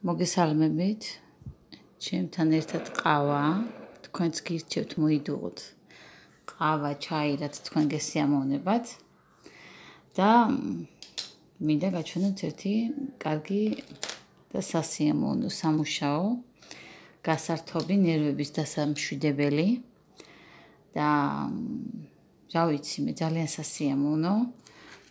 მოგესალმებით, ჩემთან ერთად ყავა, თქვენც გირჩევთ მოიდუღოთ ყავა, ჩაი, რაც თქვენ გესიამოვნებათ და მინდა გაჩვენოთ ერთი კარგი და სასიამოვნო სამუშაო, გასართობი, ნერვების დასამშვიდებელი და რა ვიცი, მე ძალიან სასიამოვნო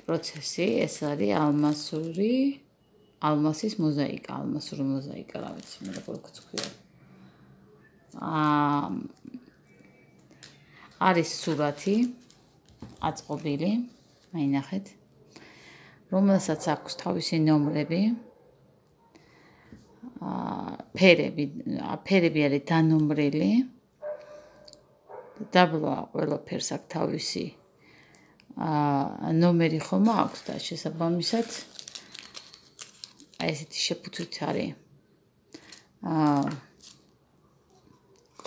პროცესი, ეს არის ალმასის მოზაიკა, ალმასური მოზაიკა, რა ვიცი, მე როგორ გქვია. არის სურათი აწყობილი, აი ნახეთ, რომელსაც აქვს თავისი ნომრები, ფერები არის დანომრილი, დაბლა ყველაფერს აქვს თავისი ნომერი ხომ აქვს და შესაბამისად აი ესეთი შეფუთვით არის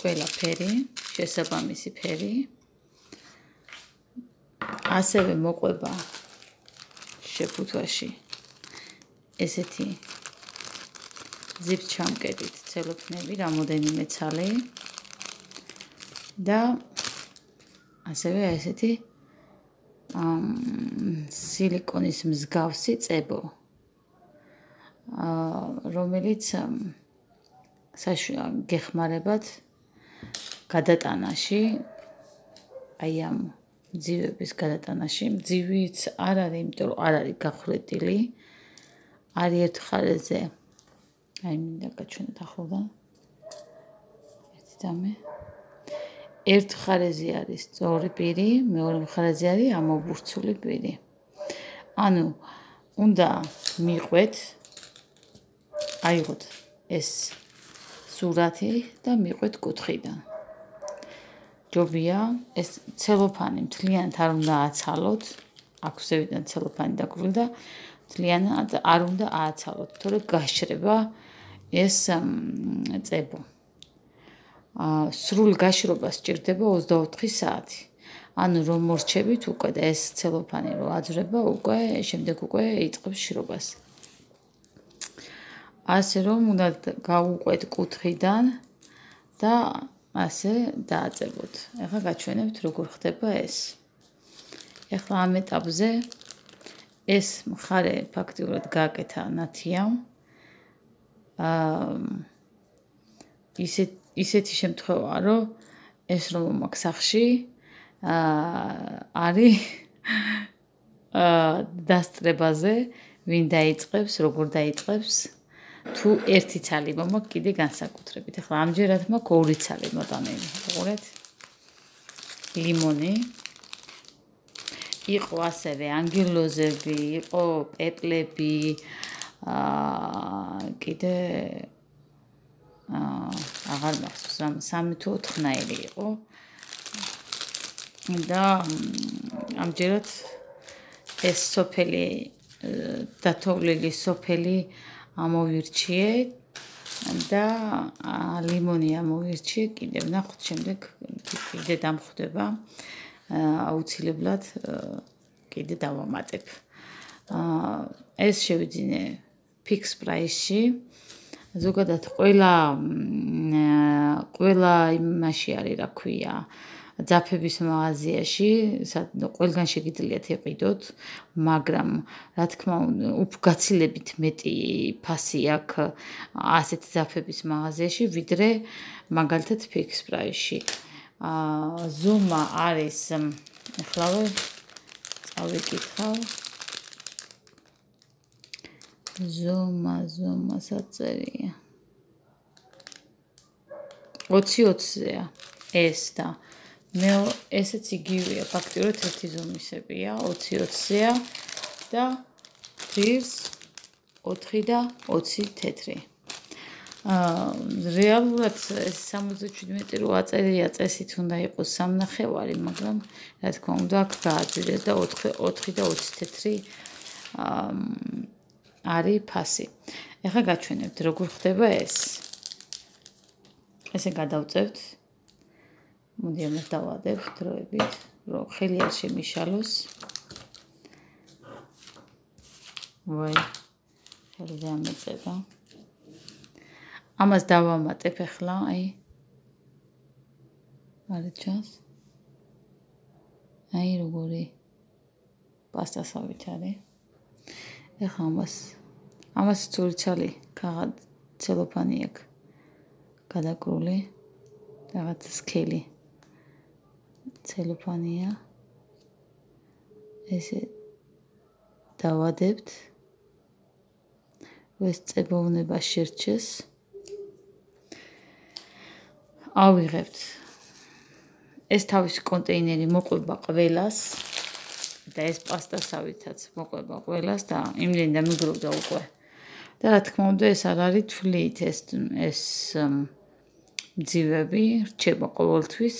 ყველა ფერი, შესაბამისი ფერი. ასევე მოყვება შეფუთვაში ესეთი ძიბრ ჩამკეტით ცელოფნები, რამოდენიმე ცალი და ასევე ესეთი სილიკონის მსგავსი წებო, რომელიც გეხმარებათ გადატანაში, აი ამ ძივების გადატანაში. ძივიც არ არის, იმიტომ რომ არ არის გახვრეტილი, არის ერთ მხარეზე, აი მინდა გაჩვენოთ ახლოდან, ერთ მხარეზე არის სწორი პირი, მეორე მხარეზე არის ამობურცული პირი. ანუ უნდა მიყვეთ, აიღოთ ეს სურათი და მიყვეთ კუთხიდან. ჯობია ეს ცელოფანი მთლიანად არ უნდა აცალოთ, აქვსებიდან ცელოფანი დაგვრილი და მთლიანად არ უნდა ააცალოთ, თორე გაშრება ეს წებო. სრულ გაშრობას სჭირდება 24 საათი. ანუ რომ მორჩებით უკვე და ეს ცელოფანი რო აძვრება, შემდეგ უკვე იწყებს შრობას. ასე რომ უნდა გავუყვეთ კუთხიდან და ასე დააწებოთ. ახლა გაჩვენებთ როგორ ხდება ეს. ახლა ამ ეტაპზე ეს მხარე ფაქტიურად გააკეთა ნათიამ. ისეთი შემთხვევაა, რომ ეს რომ მაქვს სახში არის დასწრებაზე, ვინ დაიწყებს, როგორ დაიწყებს. თუ ერთი ცალი მომაქვს კიდე განსაკუთრებით. ახლა ამჯერად მაქვს ორი ცალი მოტანილი. უყურეთ. ლიმონი. იყო ასევე ანგელოზები, იყო პეპლები, კიდე აღარ მახსოვს, 3 თუ 4 იყო. და ამჯერად ეს სოფელი დათოვლილი სოფელი ამოვირჩიე და ლიმონი ამოვირჩიე, კიდევ ნახოთ შემდეგ კიდე დამხვდება, აუცილებლად კიდე დავამატებ. ეს შევიძინე ფიქს პრაისში. ზოგადად ყველა იმაში არის, რა ქვია, ძაფების მაღაზიაში, ყველგან შეგიძლიათ იყიდოთ, მაგრამ რა თქმა უნდა, უფრო გაცილებით მეტი ფასი აქვს ასეთ ძაფების მაღაზიაში, ვიდრე მაგალითად ფიქს პრაისში. ზომა არის, ახლავე წავიკითხავ. ზომა საწერია. 20-20-ზეა ეს და მე ესეც იგივეა, ფაქტიურად ერთი ზომისებია, 20-20-ზეა და ღირს 4 და 20 თეთრი. რეალურად ეს 77 რო აწერია, წესით უნდა იყოს 3.5, მაგრამ რა თქმა უნდა აქ გააძვირეს და 4 და 20 თეთრი არის ფასი. ახლა გაჩვენებთ როგორ ხდება ეს. ესე გადავწევთ. მოდი ამას დავადებ დროებით, რომ ხელი არ შემიშალოს. ვაი, ხელი დამეწება. ამას დავამატებ ახლა, აი. არა ჩანს. აი როგორი პასტასავით არის. ახლა ამას ცურცალი ქაღალდ ცელოფანი აქვს. გადაკრული რაღაც სქელი ცელოფანია. ესე დავადებთ. ეს წებოვნება შერჩეს. ავიღებთ. ეს თავისი კონტეინერი მოყვება ყველას და ეს პასტასავითაც მოყვება ყველას და იმდენი დამიგროვდა უკვე. და რა თქმა უნდა ეს არ არის თვლით ეს ძივები რჩება ყოველთვის.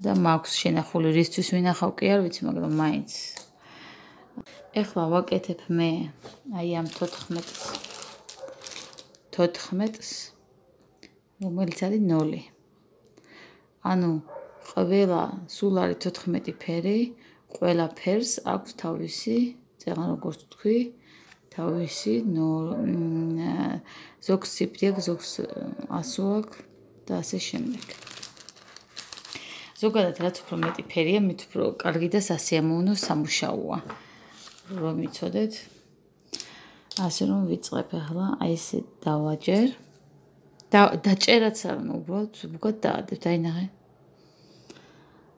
და მაქვს შენახული რისთვის ვინახავ კი არ ვიცი, მაგრამ მაინც. ეხლა ვაკეთებ მე აი ამ 14-ს, რომელიც არის 0. ანუ ყველა სულ არის 14 ფერი, ყველა ფერს აქვს თავისი, წეგან როგორც თქვი, თავისი ზოგს ციფრი აქვს, ზოგს ასო აქვს და ასე შემდეგ. ზოგადად რაც უფრო მეტი ფერია, მით უფრო კარგი და სასიამოვნო სამუშაოა. რომ იცოდეთ. ასე რომ ვიწყებ ახლა, აი ესე დავაჯერ. დაჭერაც არ უნდა, უბრალოდ ზოგადად დაადებთ, აი ნახე.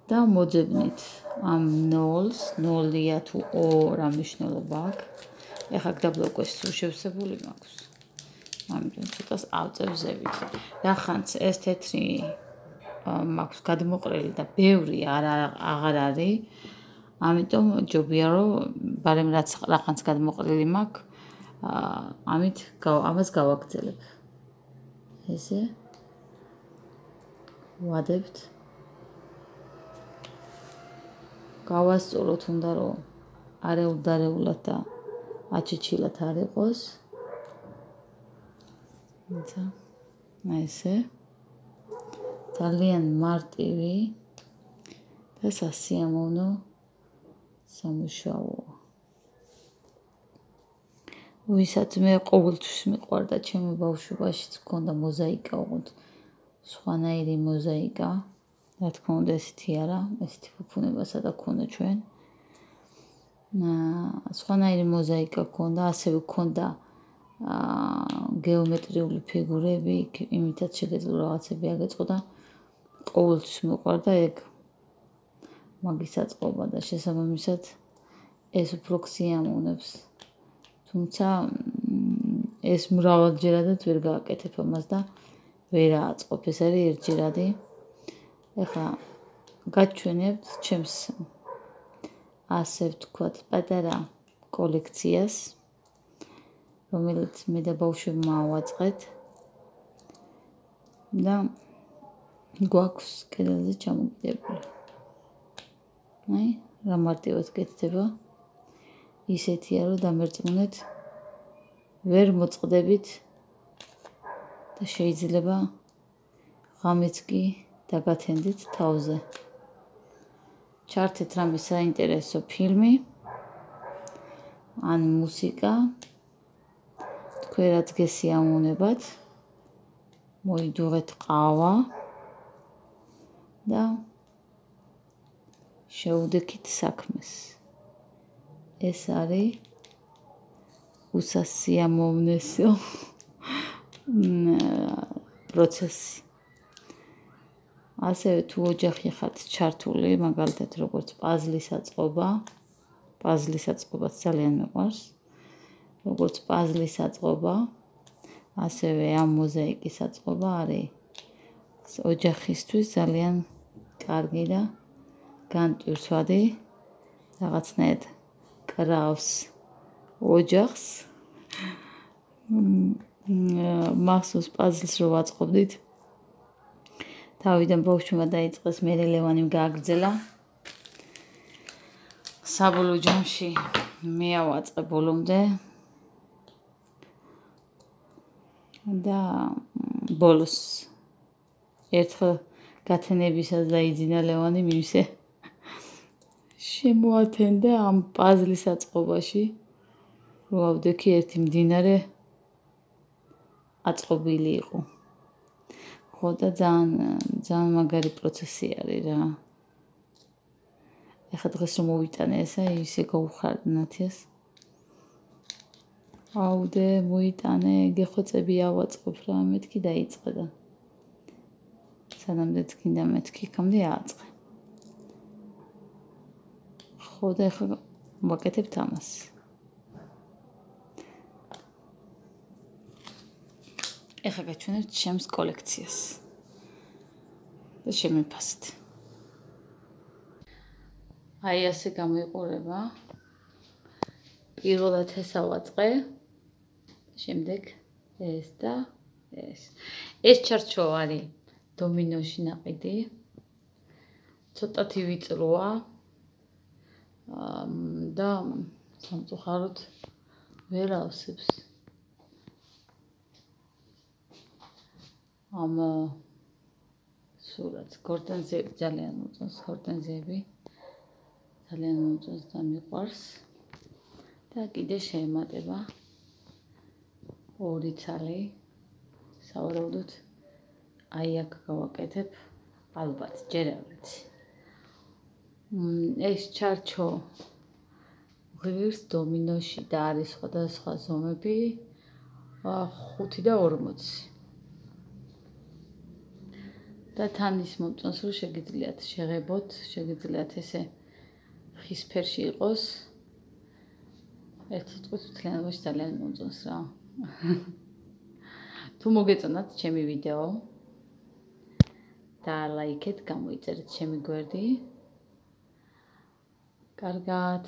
და მოძებნით ამ 0-ს, 0-ია თუ 2 რა მნიშვნელობა აქვს. ეხლა გდაბლოკოს სულ შევსებული მაქვს. ამიტომ ცოტას ავწევზებით. რახანც ეს თეთრი მაქვს გადმოყრილი და ბევრი აღარ არის. ამიტომ ჯობია რომ ბარემ რაც რახანც გადმოყრილი მაქვს, ამას გავაგრძელებ. ესე ვადებთ. გავასწოროთ უნდა რომ არეულ-დარეულად და აჩეჩილად არ იყოს. ესე ძალიან მარტივი და სასიამოვნო სამუშაოა. ვისაც მე ყოველთვის მიყვარდა ჩემი ბავშვობაშიც მქონდა მოზაიკა, უყურთ სხვანაირი მოზაიკა. რა თქმა უნდა ესეთი არა, ესეთი ფუფუნებასა და ქონდა ჩვენ. სხვანაირი მოზაიკა ქონდა, ასევე ქონდა გეომეტრიული ფიგურები, იმითაც შეგეძლო რაღაცები აგეწყო და ყოველთვის მიყვარდა ეგ მაგის აწყობა და შესაბამისად ეს უფრო გსიამოვნებს. თუმცა ეს მრავალჯერადაც ვერ გააკეთებ ამას და ვერ აწყობ, ეს არის ერთჯერადი. ეხლა გაჩვენებთ ჩემს ასე ვთქვათ პატარა კოლექციას, რომელიც მე და ბავშვებმა ავაწყეთ და გვაქვს კედელზე ჩამოკიდებული. აი, რა მარტივად გეთდება. ისეთია რომ დამერწმუნეთ, ვერ მოწყდებით და შეიძლება ღამეც კი დაგათენდით თავზე. ჩართეთ რამე საინტერესო ფილმი ან მუსიკა, თქვენ რაც გესიამოვნებათ, მოიდუღეთ ყავა და შეუდექით საქმეს. ეს არის უსასიამოვნესო პროცესი. ასევე თუ ოჯახი ხართ ჩართული, მაგალითად როგორც პაზლის აწყობაც ძალიან მიყვარს. როგორც პაზლის აწყობა, ასევე ამ მოზაიკის აწყობა არის ოჯახისთვის ძალიან კარგი და განტვირთვადი, რაღაცნაირად კრავს ოჯახს. მახსოვს პაზლს რო ვაწყობდით, თავიდან ბავშვმა დაიწყეს, მერე ლევანიმ გააგრძელა. საბოლოო ჯამში მე ავაწყე ბოლომდე და ბოლოს ერთხელ გათენებისას დაიძინა ლევანი მივსე შემოათენდა ამ პაზლის აწყობაში, რომ ავდექი ერთი მდინარე აწყობილი იყო. ხო და ძალიან მაგარი პროცესი არის რა. ეხლა დღეს რომ მოვიტანე ესა ისე გავუხარდა ნათიას. აუდე მოიტანე, გეხვეწები ავაწყებ რა, მეთქი დაიწყე და სანამდე თქინდა მეთქი, იქამდე ააწყე. ხო და ეხლა ვაკეთებთ ამას. ეხლა გაჩვენებთ ჩემს კოლექციას. და შემიფასეთ. აი ასე გამოიყურება. პირველად ეს ავაწყე. შემდეგ ეს და ეს. ეს ჩარჩო არის დომინოში ნაყიდი. ცოტათი ვიწროა. და სამწუხაროდ ვერ ავსებს. ამ სურათს ჰორტენზიები ძალიან მოწონს, ჰორტენზიები ძალიან მოწონს და მიყვარს. და კიდე შეემატება ორი ცალი. სავარაუდოდ აი აქ გავაკეთებ, ალბათ ჯერ არ ვიცი. ეს ჩარჩო ღირს დომინოში და არის სხვადასხვა ზომები 5 და 40. და თან ის მომწონს, რომ შეგიძლიათ შეღებოთ, შეგიძლიათ ესე ხის ფერში იყოს. ერთ სიტყვით მთლიანობაში ძალიან მომწონს რა. თუ მოგეწონათ ჩემი ვიდეო და ლაიქეთ, გამოიწერეთ ჩემი გვერდი. კარგად.